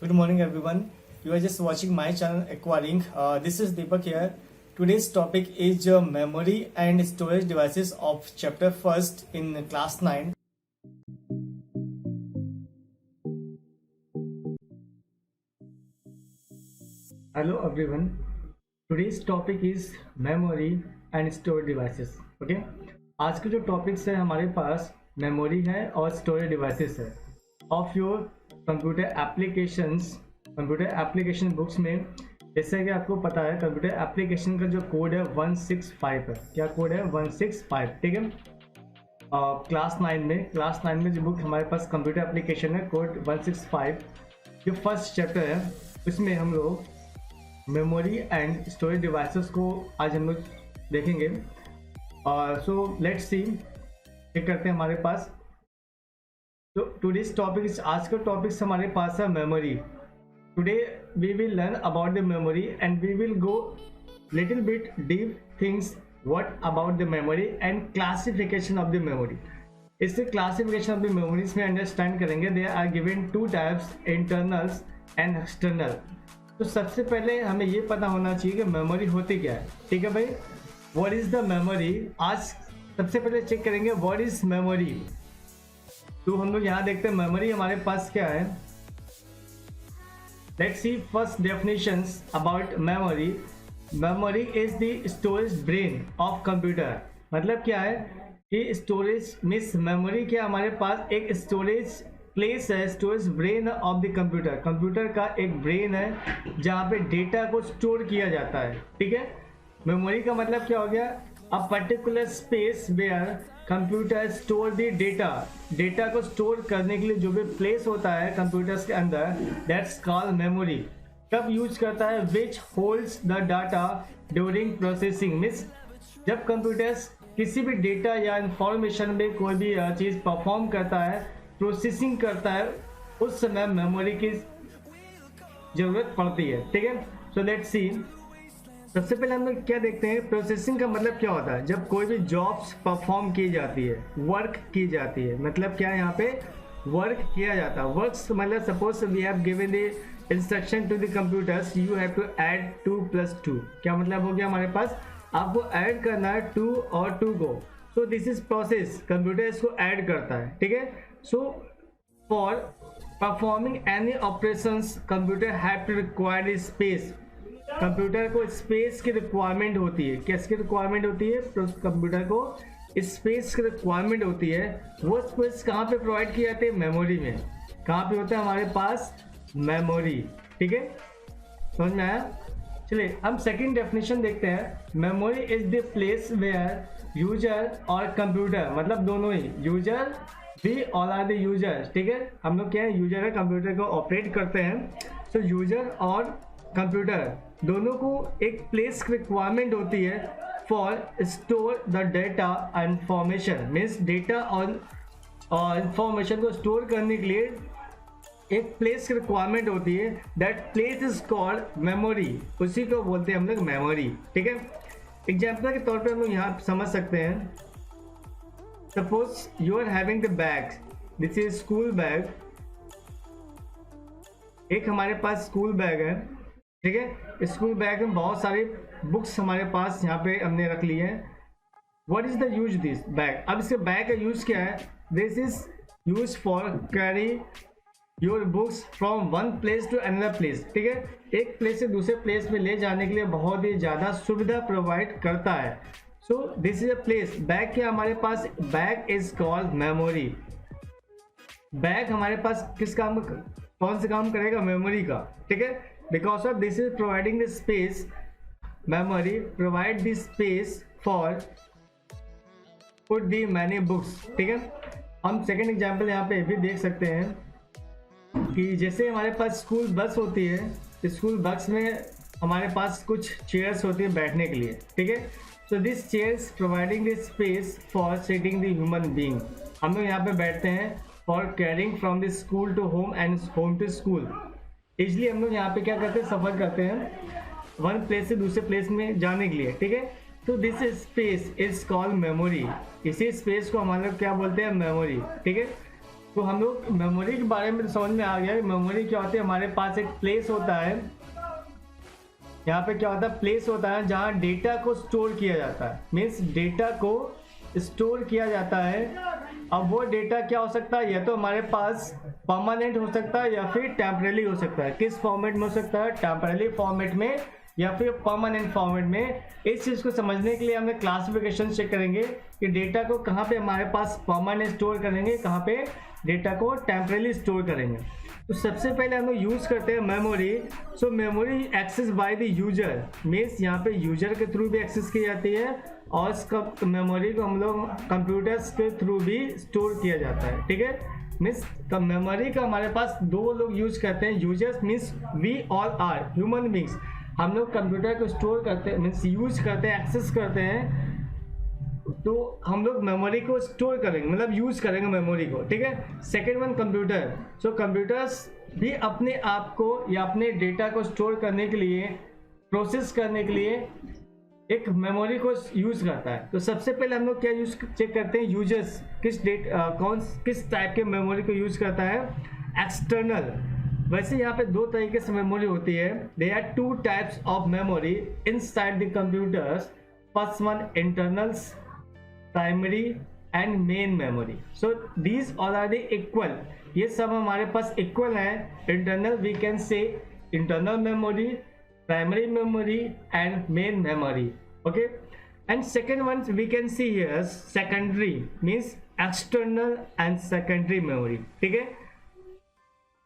Good morning, everyone. You are just watching my channel Acquiring. This is Deepak here. Today's topic is memory and storage devices of chapter first in class 9. Hello, everyone. Today's topic is memory and storage devices. Okay. आज के जो topics है हमारे पास memory है और storage devices है of your computer application books में। जैसे कि आपको पता है कंप्यूटर एप्लीकेशन का जो कोड है 165 है। क्या कोड है? 165। ठीक है। क्लास 9 में जो बुक हमारे पास कंप्यूटर एप्लीकेशन है कोड 165, जो फर्स्ट चैप्टर है उसमें हम लोग मेमोरी एंड स्टोरेज डिवाइसेस को आज हम लोग देखेंगे। सो लेट्स सी चेक करते हैं हमारे पास। तो टुडेस टॉपिक, आज का टॉपिक्स हमारे पास है memory. Today we will learn about the memory and we will go little bit deep things what about the memory and classification of the memory. इससे क्लासिफिकेशन ऑफ द मेमोरीज में understand करेंगे। They are given two types, internals and external. तो सबसे पहले हमें ये पता होना चाहिए कि मेमोरी होती क्या है। ठीक है भाई, व्हाट इज द मेमोरी। आज सबसे पहले चेक करेंगे व्हाट इज मेमोरी। तो हम लोग यहाँ देखते हैं मेमोरी हमारे पास क्या है। Let's see first definitions about memory. Memory is the storage brain of computer. मतलब क्या है कि स्टोरेज मीन्स मेमोरी क्या, हमारे पास एक स्टोरेज प्लेस है, storage brain of the computer. Computer का एक ब्रेन है जहाँ पे डेटा को स्टोर किया जाता है। ठीक है। मेमोरी का मतलब क्या हो गया? A particular space where computer store the data को स्टोर करने के लिए जो भी प्लेस होता है कंप्यूटर्स के अंदर, दैट्स कॉल्ड मेमोरी। कब यूज करता है? विच holds the data during processing. Means जब कंप्यूटर्स किसी भी डेटा या इंफॉर्मेशन में कोई भी चीज़ परफॉर्म करता है, प्रोसेसिंग करता है, उस समय मेमोरी की जरूरत पड़ती है। ठीक है। सो लेट्स सी, सबसे पहले हम लोग क्या देखते हैं, प्रोसेसिंग का मतलब क्या होता है? जब कोई भी जॉब्स परफॉर्म की जाती है, वर्क की जाती है, मतलब क्या है यहाँ पे वर्क किया जाता है। वर्क्स मतलब suppose we have given the instruction to the computers, you have to add 2 + 2। क्या मतलब हो गया हमारे पास? आपको ऐड करना है 2 और 2 को। So this is process, computer इसको ऐड करता है। ठीक है। So for performing any operations computer have to require space. Computer को स्पेस की रिक्वायरमेंट होती है। किसकी रिक्वायरमेंट होती है? कंप्यूटर को स्पेस की रिक्वायरमेंट होती है। वो स्पेस कहाँ पे प्रोवाइड की जाती है? मेमोरी में। कहाँ पे होता है हमारे पास? मेमोरी। ठीक है, समझ में आया? चलिए हम सेकंड डेफिनेशन देखते हैं। Memory is the place where user और कंप्यूटर, मतलब दोनों ही, user we all are the users. ठीक है। हम लोग क्या है, यूजर है, कंप्यूटर को ऑपरेट करते हैं। तो यूजर और कंप्यूटर दोनों को एक प्लेस की रिक्वायरमेंट होती है for store the data information. Means data और इंफॉर्मेशन को स्टोर करने के लिए एक प्लेस की रिक्वायरमेंट होती है। That place is called memory. उसी को बोलते हैं हम लोग मेमोरी। ठीक है। एग्जाम्पल के तौर पे हम लोग यहाँ समझ सकते हैं। Suppose you are having the bag, this is school bag. एक हमारे पास स्कूल बैग है। ठीक है। स्कूल बैग में बहुत सारे बुक्स हमारे पास यहाँ पे हमने रख लिए हैं। What is the use this bag? अब इसके बैग का यूज क्या है? This is use for carry your books from one place to another place. ठीक है। एक प्लेस से दूसरे प्लेस में ले जाने के लिए बहुत ही ज़्यादा सुविधा प्रोवाइड करता है। So this is a place. Bag क्या हमारे पास? Bag is called memory. Bag हमारे पास किस काम, कौन से काम करेगा? मेमोरी का। ठीक है। Because of this is providing the space, memory provide the space for put the many books। ठीक है। हम सेकेंड एग्जाम्पल यहाँ पे भी देख सकते हैं कि जैसे हमारे पास स्कूल बस होती है, स्कूल बस में हमारे पास कुछ चेयर्स होती है बैठने के लिए। ठीक है। So this chairs providing the space for sitting the human being. हम लोग यहाँ पे बैठते हैं for carrying from the school to home and home to school. इसलिए हम लोग यहाँ पे क्या करते हैं, सफर करते हैं वन प्लेस से दूसरे प्लेस में जाने के लिए। ठीक है। तो this space is called memory. इसी स्पेस को हम लोग क्या बोलते हैं? मेमोरी। ठीक है। तो हम लोग मेमोरी के बारे में समझ में आ गया कि मेमोरी क्या होती है। हमारे पास एक प्लेस होता है, यहाँ पे क्या होता है, प्लेस होता है जहाँ डेटा को स्टोर किया जाता है, मीन्स डेटा को स्टोर किया जाता है। अब वो डेटा क्या हो सकता है, या तो हमारे पास परमानेंट हो सकता है या फिर टेम्परेरी हो सकता है। किस फॉर्मेट में हो सकता है, टेम्परेरी फॉर्मेट में या फिर परमानेंट फॉर्मेट में। इस चीज़ को समझने के लिए हमें क्लासिफिकेशन चेक करेंगे कि डेटा को कहाँ पे हमारे पास परमानेंट स्टोर करेंगे, कहाँ पे डेटा को टेम्परेरी स्टोर करेंगे। तो सबसे पहले हम लोग यूज़ करते हैं memory. So memory access by the user, means यहाँ पे यूजर के थ्रू भी एक्सेस की जाती है और इसका मेमोरी को हम लोग कंप्यूटर्स के थ्रू भी स्टोर किया जाता है। ठीक है, मीन्स मेमोरी का हमारे पास दो लोग यूज करते हैं, users means we all are human beings. हम लोग कंप्यूटर को स्टोर करते हैं, मीन्स यूज करते हैं, एक्सेस करते हैं। तो हम लोग मेमोरी को स्टोर करेंगे, मतलब यूज करेंगे मेमोरी को। ठीक है, सेकेंड वन कंप्यूटर। सो कंप्यूटर्स भी अपने आप को या अपने डेटा को स्टोर करने के लिए, प्रोसेस करने के लिए एक मेमोरी को यूज करता है। तो सबसे पहले हम लोग क्या यूज चेक करते हैं, यूजर्स किस टाइप के मेमोरी को यूज करता है, एक्सटर्नल। वैसे यहाँ पे दो तरीके से मेमोरी होती है। They are two types of memory inside the computers. First one internals, primary and main memory. So these all are the equal, ये सब हमारे पास इक्वल है। Internal we can say internal memory, primary memory and main memory. Okay, and second one we can see here secondary, means external and secondary memory. ठीक है,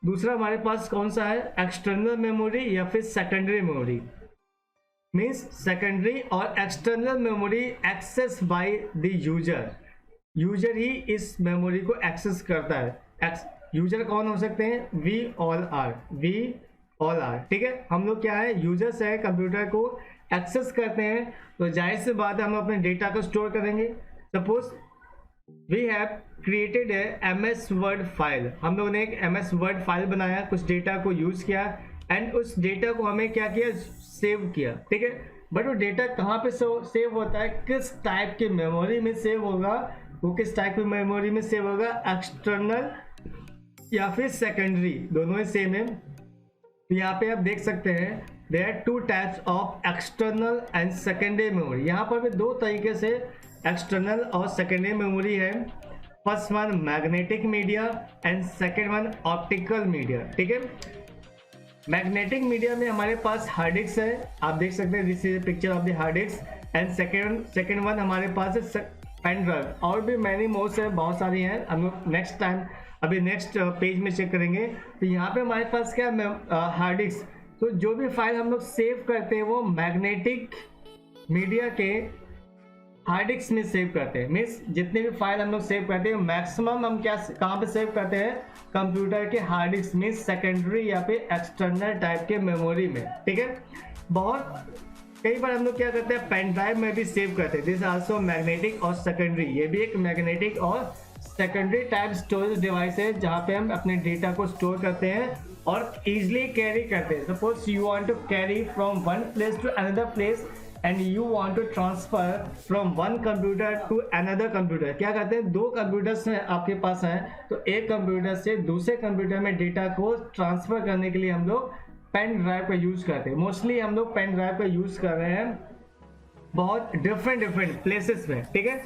दूसरा हमारे पास कौन सा है, एक्सटर्नल मेमोरी या फिर सेकेंडरी मेमोरी। मीन्स सेकेंडरी और external memory access by the user. User ही इस मेमोरी को एक्सेस करता है। यूजर कौन हो सकते हैं, we all are, we all are. ठीक है, हम लोग क्या है, यूजर्स है, कंप्यूटर को एक्सेस करते हैं। तो जाहिर सी बात है हम अपने डेटा को स्टोर करेंगे। सपोज वी हैव क्रिएटेड है MS वर्ड फाइल, हम लोगों ने एक MS वर्ड फाइल बनाया, कुछ डेटा को यूज किया एंड उस डेटा को हमें क्या किया, सेव किया। ठीक है, बट वो डेटा कहाँ पे सेव होता है, किस टाइप की मेमोरी में सेव होगा, वो किस टाइप की मेमोरी में सेव होगा, एक्सटर्नल या फिर सेकेंडरी, दोनों ही सेम है। यहाँ पे आप देख सकते हैं there are two types of external and secondary memory. यहाँ पर भी दो तरीके से एक्सटर्नल और सेकेंडरी मेमोरी है। First one magnetic media and second one optical media. ठीक है, मैग्नेटिक मीडिया में हमारे पास हार्ड डिस्क है, आप देख सकते हैं, this is picture of the hard disk. And second one हमारे पास है पेन ड्राइव, और भी मैनी मोड्स है, बहुत सारी हैं, हम लोग नेक्स्ट टाइम अभी नेक्स्ट पेज में चेक करेंगे। तो यहाँ पे हमारे पास क्या हार्ड डिस्क, तो जो भी फाइल हम लोग सेव करते हैं वो मैग्नेटिक मीडिया के हार्ड डिस्क में सेव करते हैं। मीन्स जितने भी फाइल हम लोग सेव करते हैं मैक्सिमम हम क्या कहाँ पे सेव करते हैं, कंप्यूटर के हार्ड डिस्क, मीन्स सेकेंडरी या फिर एक्सटर्नल टाइप के मेमोरी में। ठीक है, बहुत कई बार हम लोग क्या करते हैं, पेन ड्राइव में भी सेव करते हैं। दिस आल्सो मैग्नेटिक और सेकेंडरी, ये भी एक मैग्नेटिक और सेकेंडरी टाइप स्टोरेज डिवाइस है जहाँ पे हम अपने डेटा को स्टोर करते हैं और इजिली कैरी करते हैं। Suppose you want to carry from one place to another place and you want to transfer from one computer to another computer. क्या कहते हैं, दो कंप्यूटर्स आपके पास हैं, तो एक कंप्यूटर से दूसरे कंप्यूटर में डेटा को ट्रांसफर करने के लिए हम लोग पेन ड्राइव का यूज करते हैं। मोस्टली हम लोग पेन ड्राइव का यूज कर रहे हैं बहुत डिफरेंट प्लेसेस में। ठीक है,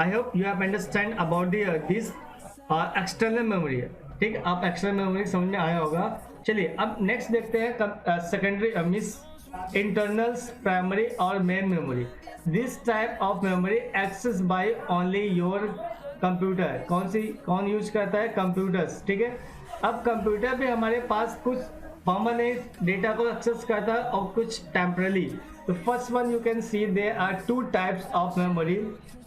I hope you have understand about this external memory. ठीक है, आप एक्सटर्नल मेमोरी समझ में आया होगा। चलिए अब नेक्स्ट देखते हैं सेकेंडरी मिस इंटरनल्स, प्राइमरी और main memory. This type of memory access by only your computer. कौन यूज करता है, कंप्यूटर्स। ठीक है, अब कंप्यूटर भी हमारे पास कुछ परमानेंट डेटा को एक्सेस करता है और कुछ टेम्पररी। तो first one you can see there are two types of memory.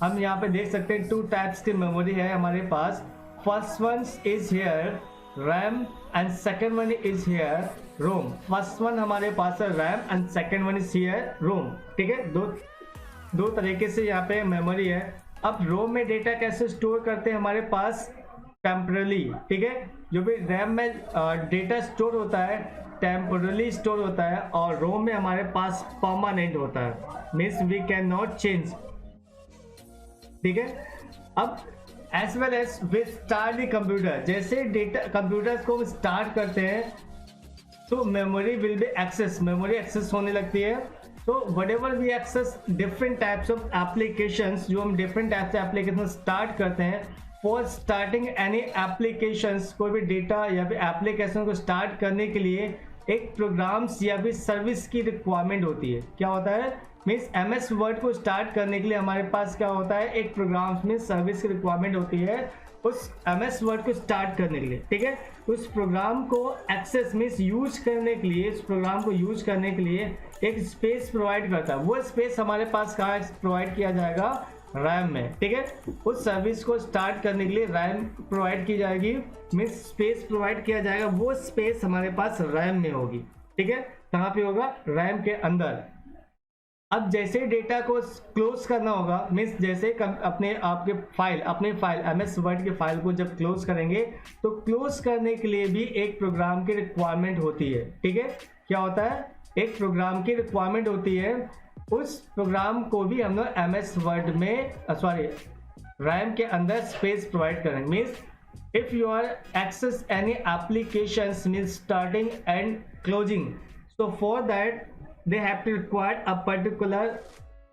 हम यहाँ पे देख सकते हैं टू टाइप्स की मेमोरी है हमारे पास। First one is here RAM and second one is here ROM. First one हमारे पास है RAM and second one is here ROM. ठीक है, दो तरीके से यहाँ पे मेमोरी है। अब रोम में डेटा कैसे स्टोर करते हैं, हमारे पास टेम्परली। ठीक है, जो भी रैम में डेटा स्टोर होता है टेम्परली स्टोर होता है और रोम में हमारे पास परमानेंट होता है, means we can not change. ठीक है, अब as well as with start the computer, जैसे डेटा कंप्यूटर्स को स्टार्ट करते हैं तो memory will be access, memory access होने लगती है। तो whatever we access different types of applications, जो हम डिफरेंट टाइप से एप्लीकेशन स्टार्ट करते हैं, फॉर स्टार्टिंग एनी एप्लीकेशंस, कोई भी डेटा या फिर एप्लीकेशन को स्टार्ट करने के लिए एक प्रोग्राम्स या फिर सर्विस की रिक्वायरमेंट होती है। क्या होता है, मीन्स MS वर्ड को स्टार्ट करने के लिए हमारे पास क्या होता है, एक प्रोग्राम्स में सर्विस की रिक्वायरमेंट होती है उस MS वर्ड को स्टार्ट करने के लिए, ठीक है। उस प्रोग्राम को एक्सेस मीन्स यूज करने के लिए, उस प्रोग्राम को यूज करने के लिए एक स्पेस प्रोवाइड करता है। वो स्पेस हमारे पास कहाँ प्रोवाइड किया जाएगा, रैम में, ठीक है। उस सर्विस को स्टार्ट करने के लिए रैम प्रोवाइड की जाएगी, मीन्स स्पेस प्रोवाइड किया जाएगा। वो स्पेस हमारे पास रैम में होगी, ठीक है। कहाँ पे होगा, रैम के अंदर। अब जैसे डेटा को क्लोज करना होगा, मीन्स जैसे अपने फाइल MS वर्ड की फाइल को जब क्लोज करेंगे तो क्लोज करने के लिए भी एक प्रोग्राम की रिक्वायरमेंट होती है, ठीक है। क्या होता है, एक प्रोग्राम की रिक्वायरमेंट होती है। उस प्रोग्राम को भी हम लोग MS वर्ड में रैम के अंदर स्पेस प्रोवाइड करेंगे। Means if you are access any applications means starting and closing, so for that they have to require a particular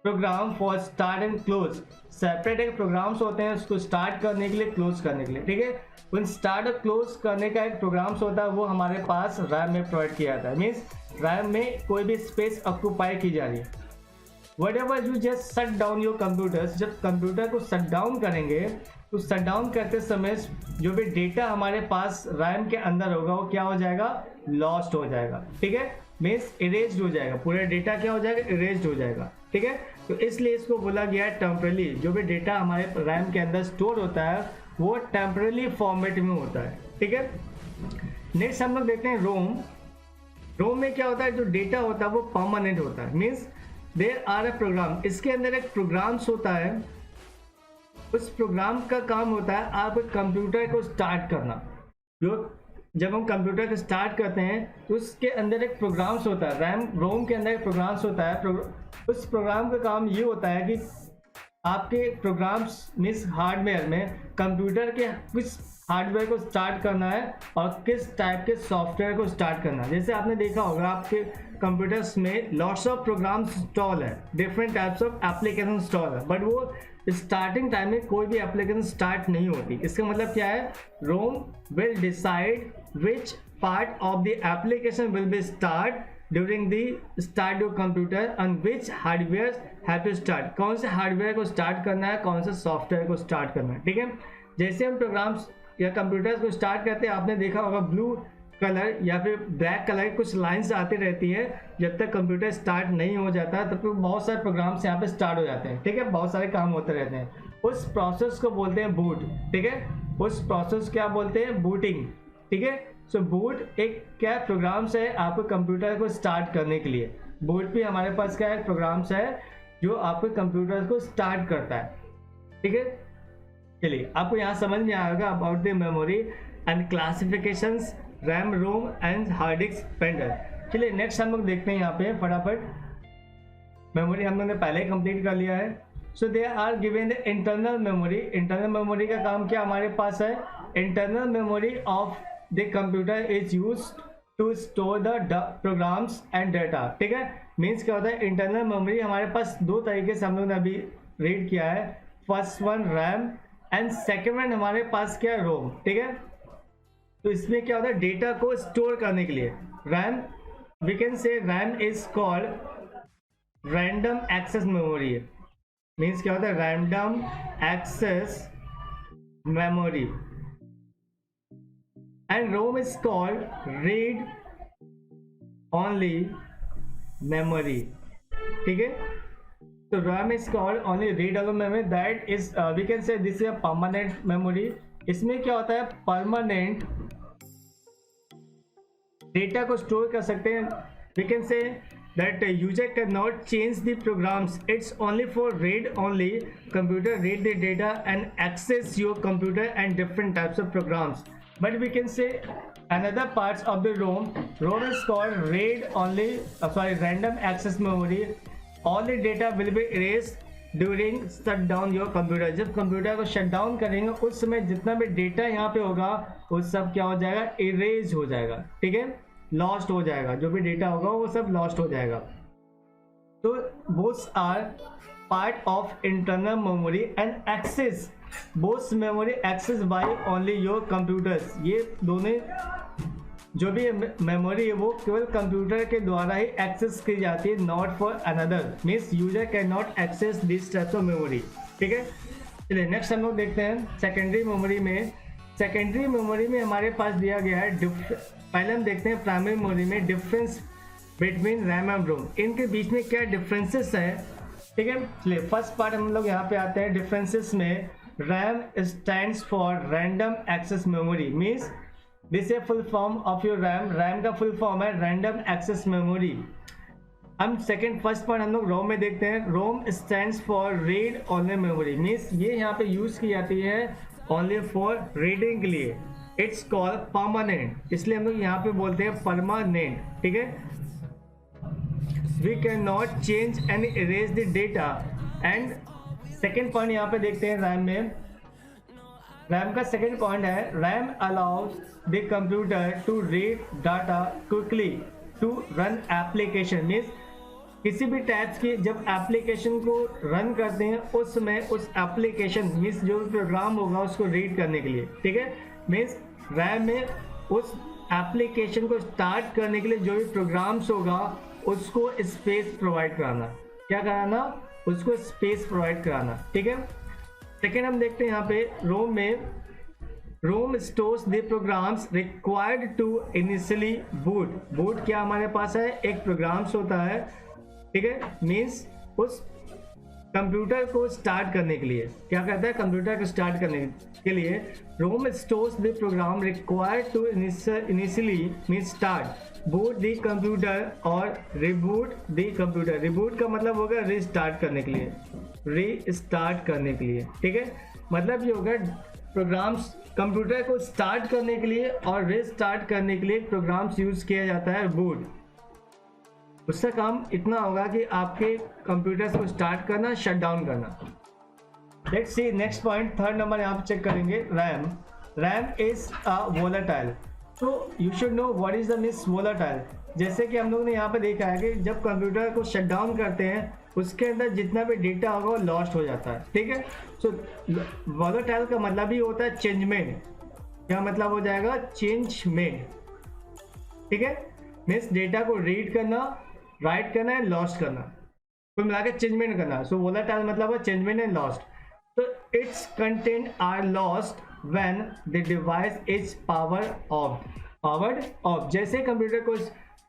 program for start and close। Separate एक programmes होते हैं उसको start करने के लिए, क्लोज करने के लिए, ठीक है। उन स्टार्ट और क्लोज करने का एक प्रोग्राम्स होता है, वो हमारे पास रैम में प्रोवाइड किया जाता है। मीन्स रैम में कोई भी स्पेस ऑक्यूपाई की जा रही है। whatever you just shut down your computers, जब कंप्यूटर को शट डाउन करेंगे तो शट डाउन करते समय जो भी डेटा हमारे पास रैम के अंदर होगा वो क्या हो जाएगा, लॉस्ट हो जाएगा, ठीक है। मीन्स इरेज्ड हो जाएगा, पूरा डेटा क्या हो जाएगा, इरेज्ड हो जाएगा, ठीक है। तो इसलिए इसको बोला गया है टेम्परली, जो भी डेटा हमारे रैम के अंदर स्टोर होता है वो टेम्परली फॉर्मेट में होता है, ठीक है। नेक्स्ट हम लोग देखते हैं रोम। रोम में क्या होता है, जो डेटा होता है वो परमानेंट होता है। Means there are a program, इसके अंदर एक प्रोग्राम्स होता है। उस प्रोग्राम का काम होता है आप कंप्यूटर को स्टार्ट करना। जो जब हम कंप्यूटर को स्टार्ट करते हैं तो उसके अंदर एक प्रोग्राम्स होता है, रोम के अंदर एक प्रोग्राम्स होता है। उस प्रोग्राम का काम ये होता है कि आपके प्रोग्राम्स मीन्स हार्डवेयर में कंप्यूटर के किस हार्डवेयर को स्टार्ट करना है और किस टाइप के सॉफ्टवेयर को स्टार्ट करना है। जैसे आपने देखा होगा आपके कंप्यूटर्स में लॉट्स ऑफ प्रोग्राम्स इंस्टॉल है, different types of application install है, बट वो स्टार्टिंग टाइम में कोई भी एप्लीकेशन स्टार्ट नहीं होती। इसका मतलब क्या है, ROM will decide which part of the application will be start during the start your computer and which hardware have to start, कौन से हार्डवेयर को स्टार्ट करना है, कौन से सॉफ्टवेयर को स्टार्ट करना है, ठीक है। जैसे हम प्रोग्राम्स या कंप्यूटर्स को स्टार्ट करते हैं, आपने देखा होगा ब्लू कलर या फिर ब्लैक कलर की कुछ लाइंस आती रहती है। जब तक कंप्यूटर स्टार्ट नहीं हो जाता तब तक बहुत सारे प्रोग्राम्स यहाँ पे स्टार्ट हो जाते हैं, ठीक है। बहुत सारे काम होते रहते हैं। उस प्रोसेस को बोलते हैं बूट, ठीक है। उस प्रोसेस क्या बोलते हैं, बूटिंग, ठीक है। सो बूट एक क्या प्रोग्राम्स है आपको कंप्यूटर को स्टार्ट करने के लिए। बूट भी हमारे पास क्या है, प्रोग्राम्स है जो आपके कंप्यूटर को स्टार्ट करता है, ठीक है। चलिए आपको यहाँ समझ में आएगा about the memory and classifications, RAM, ROM and hard disk, pen drive. चलिए नेक्स्ट हम लोग देखते हैं यहाँ पे फटाफट। मेमोरी हम लोग ने पहले ही कंप्लीट कर लिया है। So they are given the internal memory. Internal memory का काम क्या हमारे पास है, internal memory of the computer is use to store the programs and data, ठीक है। मीन्स क्या होता है, इंटरनल मेमोरी हमारे पास दो तरीके से हम लोग ने अभी रीड किया है। First one RAM and second one हमारे पास क्या है, रोम, ठीक है। तो इसमें क्या होता है, डेटा को स्टोर करने के लिए RAM, we can say RAM is called random access memory. Means क्या होता है, random access memory. And ROM is called read only memory, ठीक है। तो RAM is called only read-only memory, that is we can say this is a permanent memory। इसमें क्या होता है, परमानेंट डेटा को स्टोर कर सकते हैं। we can say that user cannot change the programs, it's only for read only। computer read the data and access your computer and different types of programs। but we can say another parts of the ROM is called read only random access memory। all the data will be erased during shut down your computer, जब computer को shut down करेंगे उस समय जितना भी data यहाँ पे होगा वो सब क्या हो जाएगा, इरेज हो जाएगा, ठीक है, लॉस्ट हो जाएगा, जो भी डेटा होगा वो सब लॉस्ट हो जाएगा। तो both are part of internal memory and access both memory access by only your computers, ये दोनों जो भी मेमोरी है वो केवल कंप्यूटर के द्वारा ही एक्सेस की जाती है, not for another, means user can not access this type of memory, ठीक है। चलिए नेक्स्ट हम लोग देखते हैं सेकेंडरी मेमोरी में। सेकेंडरी मेमोरी में हमारे पास दिया गया है पहले हम देखते हैं प्राइमरी मेमोरी में डिफरेंस बिटवीन रैम एंड रोम, इनके बीच में क्या डिफरेंसेस है, ठीक है। चलिए फर्स्ट पार्ट हम लोग यहाँ पे आते हैं डिफरेंसेस में। RAM stands for random access memory, means this a full form of your RAM, RAM का फुल फॉर्म है रैंडम एक्सेस मेमोरी। हम फर्स्ट पार्ट हम लोग रोम में देखते हैं। ROM stands for read only memory, means ये यहाँ पे यूज की जाती है ओनली फॉर रीडिंग के लिए, इट्स कॉल्ड परमानेंट, इसलिए हम लोग यहाँ पे बोलते हैं परमानेंट, ठीक है। We can not change and erase the data. And second point यहाँ पे देखते हैं रैम में। रैम का सेकेंड पॉइंट है RAM allows the computer to read data quickly to run application, means किसी भी टाइप्स की जब एप्लीकेशन को रन करते हैं उस समय उस एप्लीकेशन मीन्स जो प्रोग्राम होगा उसको रीड करने के लिए, ठीक है। मीन्स रैम में उस एप्लीकेशन को स्टार्ट करने के लिए जो भी प्रोग्राम्स होगा उसको स्पेस प्रोवाइड कराना, क्या कराना, उसको स्पेस प्रोवाइड कराना, ठीक है। सेकेंड हम देखते हैं यहाँ पे रोम में, ROM stores the programs required to initially boot. Boot क्या हमारे पास है, एक प्रोग्राम्स होता है, ठीक है, मीन्स उस कंप्यूटर को स्टार्ट करने के लिए क्या करता है, कंप्यूटर को स्टार्ट करने के लिए ROM stores the program required to initially means start boot the computer और रिबूट द कंप्यूटर। रिबूट का मतलब होगा रीस्टार्ट करने के लिए, रीस्टार्ट करने के लिए, ठीक है। मतलब ये होगा प्रोग्राम्स कंप्यूटर को स्टार्ट करने के लिए और रीस्टार्ट करने के लिए प्रोग्राम्स यूज किया जाता है बूट। उसका काम इतना होगा कि आपके कंप्यूटर को स्टार्ट करना, शट डाउन करना। Let's see next point, third number यहाँ पे चेक करेंगे। RAM, RAM is a volatile, तो you should know what is the means volatile. जैसे कि हम लोग ने यहाँ पे देखा है कि जब कंप्यूटर को शट डाउन करते हैं उसके अंदर जितना भी डेटा होगा वो लॉस्ट हो जाता है, ठीक है। सो वोलेटाइल का मतलब ही होता है चेंजमेंट, क्या मतलब हो जाएगा, चेंजमेंट, ठीक है। मीन्स डेटा को रीड करना, राइट करना है, लॉस्ट करना, कुल मिलाकर चेंजमेंट करना। सो वोलेटाइल मतलब है चेंजमेंट एंड लॉस्ट। तो its content are lost when the device is powered off. जैसे कंप्यूटर को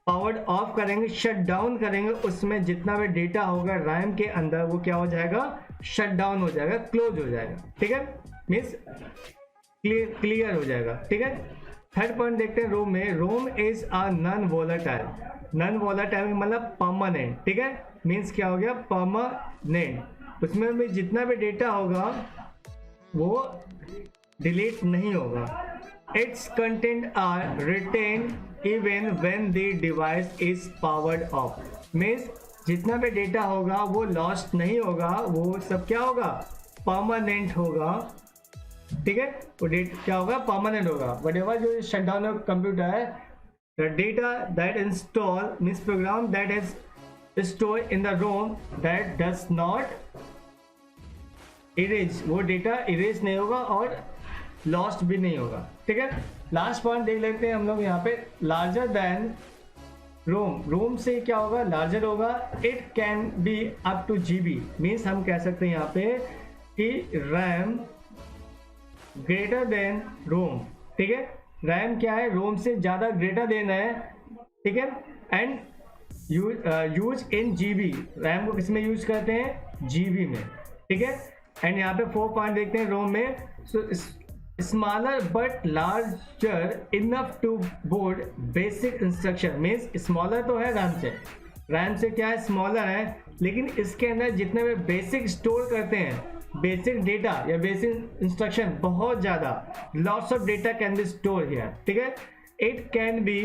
पावर्ड ऑफ करेंगे, शट डाउन करेंगे, उसमें जितना भी डेटा होगा रैम के अंदर वो क्या हो जाएगा, शट डाउन हो जाएगा, क्लोज हो जाएगा, ठीक है, मीन्स क्लियर हो जाएगा, ठीक है। थर्ड पॉइंट देखते हैं रोम में। ROM is a non volatile, non volatile मतलब परमानेंट, ठीक है, मीन्स क्या हो गया, परमानेंट। उसमें भी जितना भी डेटा होगा वो डिलीट नहीं होगा। Its content are retain even when the device is powered off, means जितना भी डेटा होगा वो लॉस्ट नहीं होगा, वो सब क्या होगा, परमानेंट होगा, ठीक है। वो क्या होगा, परमानेंट होगा। व्हाटएवर जो शट डाउन ऑफ कंप्यूटर है, the data that install means program that is store in the ROM that does not erase, वो डेटा इरेज नहीं होगा और लॉस्ट भी नहीं होगा, ठीक है। लास्ट पॉइंट देख लेते हैं हम लोग यहाँ पे, लार्जर देन रोम। रोम से क्या होगा, लार्जर होगा। It can be up two GB, means हम कह सकते हैं यहाँ पे कि रैम ग्रेटर देन रोम, ठीक है। रैम क्या है, रोम से ज्यादा ग्रेटर देन है, ठीक है। And use in GB, RAM को किस में यूज करते हैं, जीबी में, ठीक है। एंड यहाँ पे 4 पॉइंट देखते हैं रोम में। Smaller but larger enough to board basic instruction, means smaller तो है रैम से क्या है, स्मॉलर है, लेकिन इसके अंदर जितने भी बेसिक स्टोर करते हैं, बेसिक डेटा या बेसिक इंस्ट्रक्शन बहुत ज्यादा, lots of data can be store here, ठीक है। It can be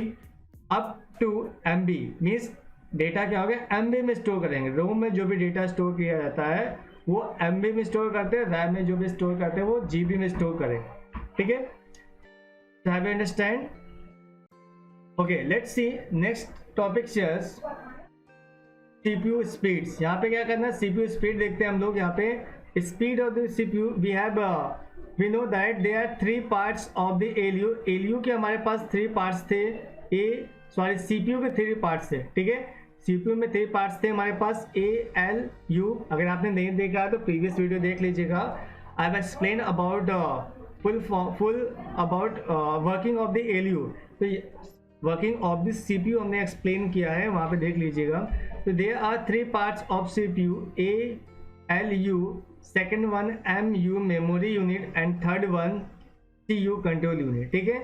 up to MB, means data क्या हो गया, MB में स्टोर करेंगे। रोम में जो भी डेटा स्टोर किया जाता है वो MB में स्टोर करते हैं, रैम में जो भी स्टोर करते हैं वो GB में स्टोर करें, ठीक है। Have you understand? Okay, let's see next topic shares CPU speeds. यहाँ पे क्या करना है, CPU स्पीड देखते हैं हम लोग। यहाँ पे speed of the CPU we know that they are 3 parts of the ALU के हमारे पास 3 पार्ट्स थे। CPU के 3 पार्ट्स थे, ठीक है। CPU में 3 पार्ट्स थे हमारे पास ALU। अगर आपने नहीं देखा तो प्रीवियस वीडियो देख लीजिएगा। I have explain about full about working of the ALU। तो वर्किंग ऑफ द CPU हमने एक्सप्लेन किया है, वहाँ पे देख लीजिएगा। तो there are 3 parts of CPU, ALU, second one MU memory unit and third one CU control unit, ठीक है।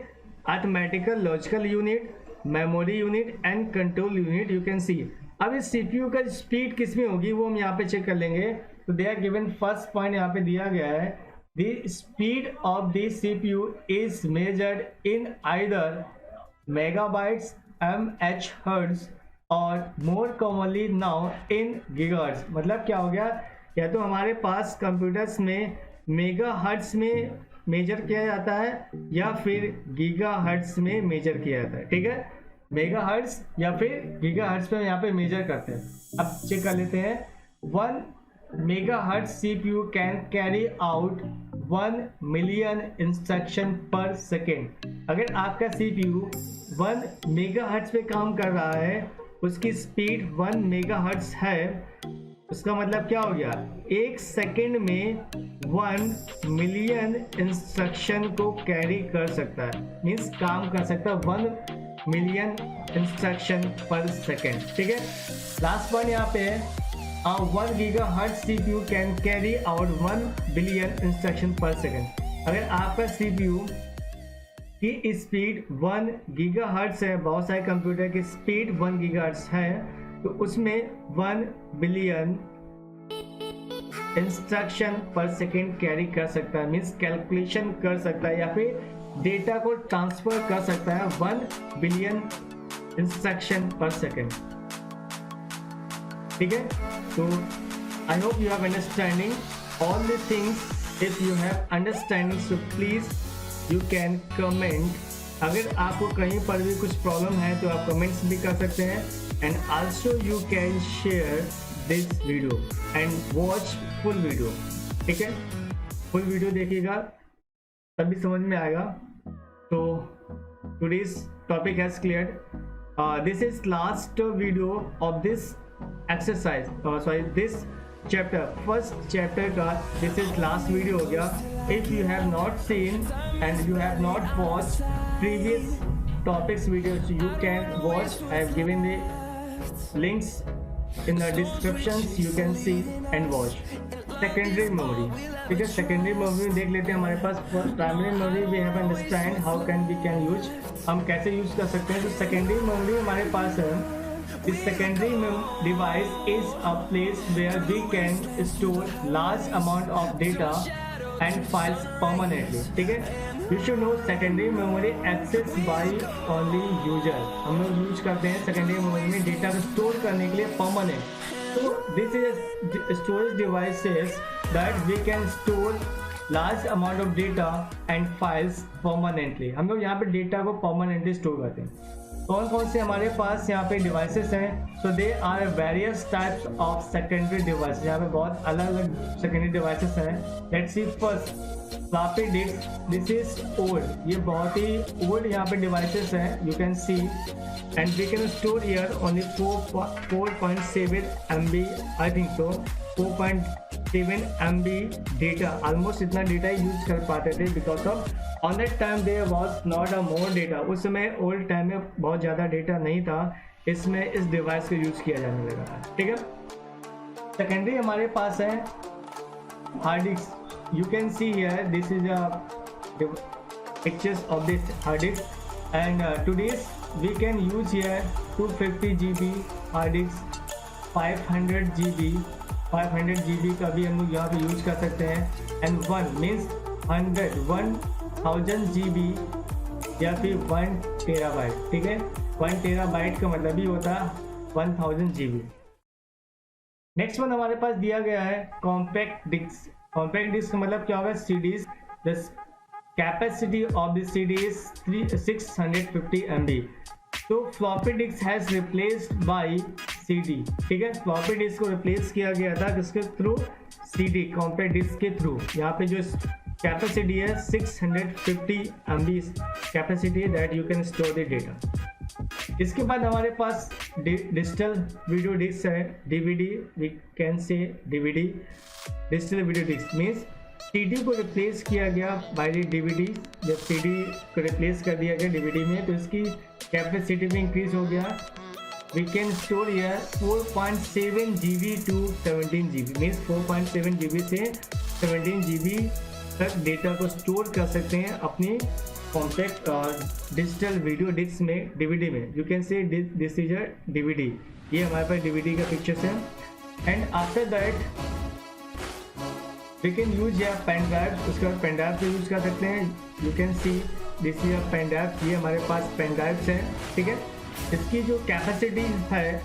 Arithmetical logical unit, memory unit and control unit you can see. अब इस CPU का स्पीड किस में होगी वो हम यहाँ पे चेक कर लेंगे। तो they are given first point यहाँ पे दिया गया है, the speed of the CPU is measured in either megabytes mH hertz और more commonly now in gigahertz. मतलब क्या हो गया, या तो हमारे पास कंप्यूटर्स में मेगा हर्ट्ज में मेजर किया जाता है या फिर गीगा हर्ट्ज में मेजर किया जाता है, ठीक है। मेगा हर्ट्ज या फिर गीगा हर्ट्ज पे यहाँ पे मेजर करते हैं। अब चेक कर लेते हैं। 1 mega hertz CPU can carry out 1 million instruction पर सेकेंड। अगर आपका CPU 1 मेगा हर्ट्ज पे काम कर रहा है, उसकी स्पीड 1 मेगा हर्ट्ज है, उसका मतलब क्या हो गया, 1 सेकेंड में 1 मिलियन इंस्ट्रक्शन को कैरी कर सकता है, मीन्स काम कर सकता है 1 मिलियन इंस्ट्रक्शन पर सेकेंड, ठीक है। लास्ट पॉइंट यहाँ पे है 1 giga hertz CPU can carry out 1 billion instruction पर सेकेंड। अगर आपका CPU की स्पीड 1 गीगा हर्ट्ज है, बहुत सारे कंप्यूटर की स्पीड 1 गीगा हर्ट्ज है, तो उसमें 1 बिलियन इंस्ट्रक्शन पर सेकेंड कैरी कर सकता है, मीन्स कैलकुलेशन कर सकता है या फिर डेटा को ट्रांसफर कर सकता है 1 बिलियन इंस्ट्रक्शन पर सेकेंड, ठीक है। तो I hope you have understanding all the things. If you have understanding so please you can comment. अगर आपको कहीं पर भी कुछ प्रॉब्लम है तो आप कमेंट्स भी कर सकते हैं। And also you can share this video and watch full video, ठीक है। फुल वीडियो देखिएगा तभी समझ में आएगा। तो today's topic has cleared. This is last video of this exercise, sorry this chapter, first chapter का दिस इज लास्ट वीडियो हो गया। If you have not seen and you have not watch previous topics videos, you can watch. I have given the links in the descriptions, you can see and watch. Secondary memory, ठीक है। Secondary memory देख लेते हैं। हमारे पास primary memory we have understand how can we can use, हम कैसे use कर सकते हैं। तो सेकेंडरी मेमोरी हमारे पास है। This secondary device is a place where we can store large amount of data and files permanently, ठीक है। You should know secondary memory accessed by only user। हम लोग यूज करते हैं सेकेंडरी मेमोरी में डेटा को स्टोर करने के लिए परमानेंट। तो this is storage devices that we can store large amount of data and files permanently. हम लोग यहाँ पे डेटा को परमानेंटली स्टोर करते हैं। कौन कौन से हमारे पास यहाँ पे डिवाइसेस हैं? So they are various types of secondary devices. यहाँ पे बहुत अलग अलग सेकेंडरी डिवाइसेस हैं। Let's see first floppy disk, this is old, ये बहुत ही ओल्ड यहाँ पे डिवाइसेस हैं, you can see. And we can store here only 4.7 MB, I think so 4.7 MB data. Almost इतना डेटा यूज कर पाते थे because of on that time there was not a more data. उस समय old time में बहुत ज़्यादा data नहीं था, इसमें इस डिवाइस को यूज किया जाने लगा था, ठीक है। सेकेंडरी हमारे पास है hard disk. You can see here this is the pictures of this hard disk, and today's we can use here 250 GB hard disk, 500 GB का भी हम लोग यहाँ पे यूज कर सकते हैं। एंड 1 means 1000 GB या फिर 1 टेराबाइट, ठीक है। 1 टेराबाइट का मतलब ही होता है 1000 GB। नेक्स्ट वन हमारे पास दिया गया है कॉम्पैक्ट डिस्क। कॉम्पैक्ट डिस्क मतलब क्या होगा, CDs. The capacity of the CD is 650 MB। तो floppy disk has replaced by CD. ठीक है, फ्लॉपी डिस्क को रिप्लेस किया गया था किसके थ्रू, सीडी, कॉम्पैक्ट डिस्क के थ्रू। यहाँ पे जो कैपेसिटी है 650 MB capacity that you can store the data. इसके बाद हमारे पास डिजिटल वीडियो डिस्क है, DVD, we can say DVD. Digital video disk means CD को रिप्लेस किया गया बाय द डीवीडी। जब सीडी को रिप्लेस कर दिया गया डीवीडी में तो इसकी कैपेसिटी में इंक्रीज हो गया। We can store here 4.7 GB to 17 GB means 4.7 GB से 17 GB तक डेटा को स्टोर कर सकते हैं अपनी कॉम्पैक्ट डिजिटल वीडियो डिस्क में, डीवीडी में। You can say this is a DVD. ये हमारे पास डीवीडी का पिक्चर्स है। And after that we can use या पेन ड्राइव। उसके बाद पेन ड्राइव से यूज कर सकते हैं। You can see this is a pen drive. ये हमारे पास पेन ड्राइव्स हैं। ठीक है, इसकी जो कैपेसिटी है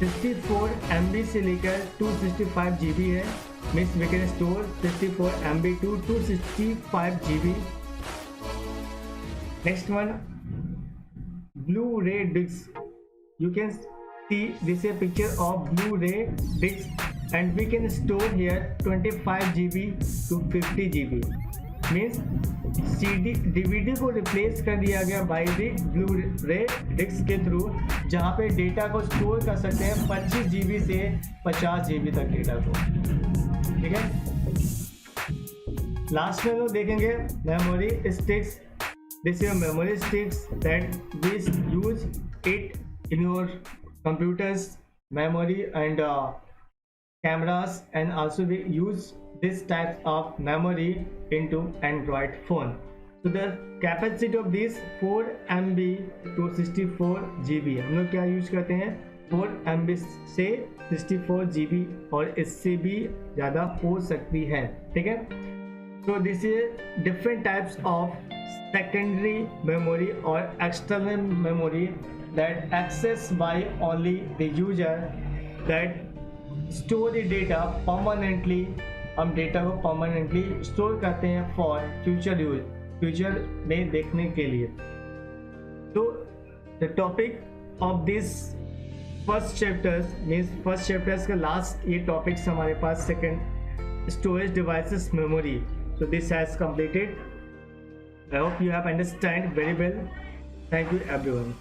64 MB से लेकर 265 GB है। Means we can store 64 MB to 265 GB। Next one, Blu-ray disc. You can see this is a picture of Blu-ray disc, and we can store here 25 GB to 50 GB. Means CD DVD को replace कर दिया गया by the Blu-ray disc के through, जहाँ पे data को store कर सकते हैं 25 GB से 50 GB तक डेटा को। ठीक है, लास्ट में लोग देखेंगे memory sticks. This is a memory sticks that we use it in your computers, memory and cameras, and also we use this type of memory into Android phone. So the capacity of this 4 MB to 64 GB। हम लोग क्या use करते हैं, 4 MB से 64 GB, और इससे भी ज़्यादा हो सकती है। ठीक है, so this is different types of secondary memory or external memory that accessed by only the user that store the data permanently। हम डेटा को परमानेंटली स्टोर करते हैं फॉर फ्यूचर यूज, फ्यूचर में देखने के लिए। तो the topic of this first chapters means first chapters का लास्ट ये टॉपिक्स हमारे पास second storage devices memory. So this has completed. I hope you have understand very well. Thank you everyone.